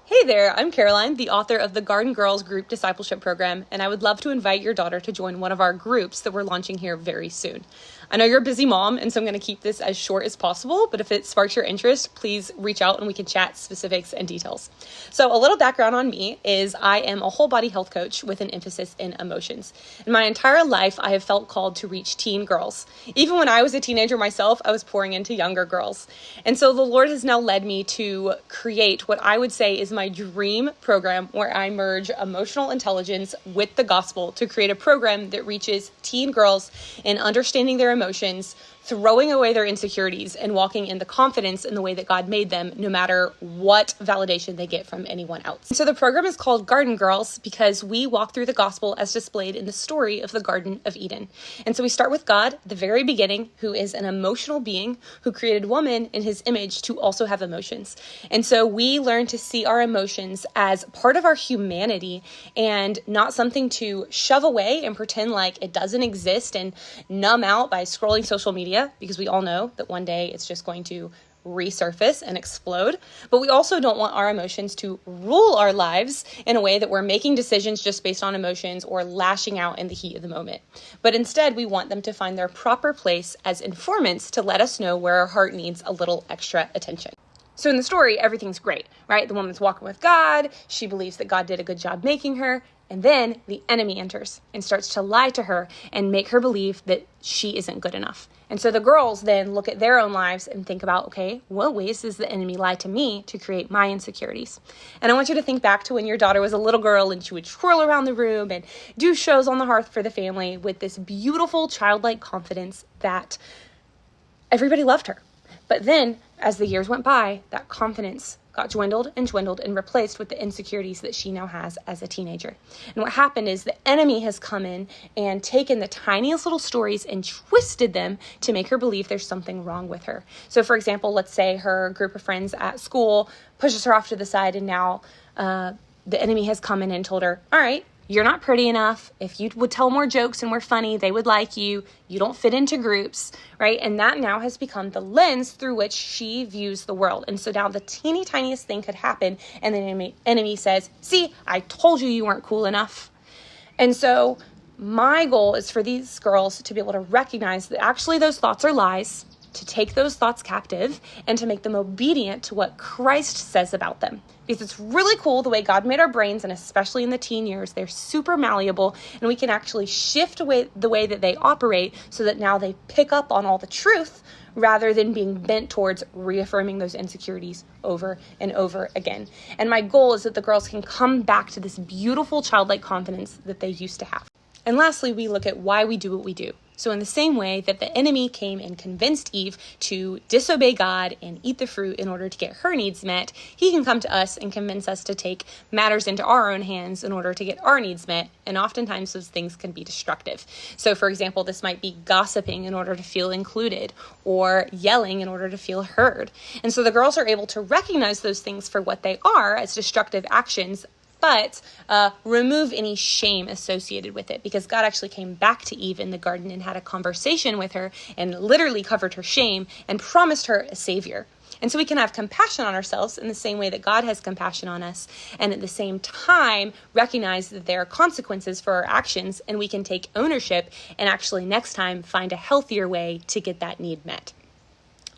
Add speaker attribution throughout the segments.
Speaker 1: Hey there, I'm Caroline, the author of the Garden Girls Group Discipleship Program, and I would love to invite your daughter to join one of our groups that we're launching here very soon. I know you're a busy mom, and so I'm going to keep this as short as possible, but if it sparks your interest, please reach out and we can chat specifics and details. So a little background on me is I am a whole body health coach with an emphasis in emotions. In my entire life, I have felt called to reach teen girls. Even when I was a teenager myself, I was pouring into younger girls. And so the Lord has now led me to create what I would say is my dream program where I merge emotional intelligence with the gospel to create a program that reaches teen girls in understanding their emotions, throwing away their insecurities, and walking in the confidence in the way that God made them, no matter what validation they get from anyone else. So the program is called Garden Girls because we walk through the gospel as displayed in the story of the Garden of Eden. And so we start with God at the very beginning, who is an emotional being who created woman in his image to also have emotions. And so we learn to see our emotions as part of our humanity and not something to shove away and pretend like it doesn't exist and numb out by scrolling social media, because we all know that one day it's just going to resurface and explode. But we also don't want our emotions to rule our lives in a way that we're making decisions just based on emotions or lashing out in the heat of the moment. But instead, we want them to find their proper place as informants to let us know where our heart needs a little extra attention. So in the story, everything's great, right? The woman's walking with God. She believes that God did a good job making her. And then the enemy enters and starts to lie to her and make her believe that she isn't good enough. And so the girls then look at their own lives and think about, okay, what ways does the enemy lie to me to create my insecurities? And I want you to think back to when your daughter was a little girl and she would twirl around the room and do shows on the hearth for the family with this beautiful childlike confidence that everybody loved her. But then as the years went by, that confidence got dwindled and replaced with the insecurities that she now has as a teenager. And what happened is the enemy has come in and taken the tiniest little stories and twisted them to make her believe there's something wrong with her. So for example, let's say her group of friends at school pushes her off to the side, and now the enemy has come in and told her, all right, you're not pretty enough. If you would tell more jokes and were funny, they would like you. You don't fit into groups, right? And that now has become the lens through which she views the world. And so now the teeny tiniest thing could happen, and the enemy says, see, I told you weren't cool enough. And so my goal is for these girls to be able to recognize that actually those thoughts are lies, to take those thoughts captive, and to make them obedient to what Christ says about them. Because it's really cool the way God made our brains, and especially in the teen years, they're super malleable, and we can actually shift away the way that they operate so that now they pick up on all the truth rather than being bent towards reaffirming those insecurities over and over again. And my goal is that the girls can come back to this beautiful childlike confidence that they used to have. And lastly, we look at why we do what we do. So in the same way that the enemy came and convinced Eve to disobey God and eat the fruit in order to get her needs met, he can come to us and convince us to take matters into our own hands in order to get our needs met. And oftentimes those things can be destructive. So for example, this might be gossiping in order to feel included, or yelling in order to feel heard. And so the girls are able to recognize those things for what they are as destructive actions, but remove any shame associated with it, because God actually came back to Eve in the garden and had a conversation with her and literally covered her shame and promised her a savior. And so we can have compassion on ourselves in the same way that God has compassion on us, and at the same time recognize that there are consequences for our actions, and we can take ownership and actually next time find a healthier way to get that need met.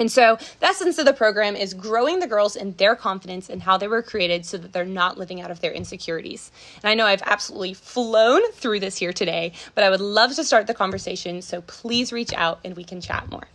Speaker 1: And so the essence of the program is growing the girls in their confidence and how they were created so that they're not living out of their insecurities. And I know I've absolutely flown through this here today, but I would love to start the conversation. So please reach out and we can chat more.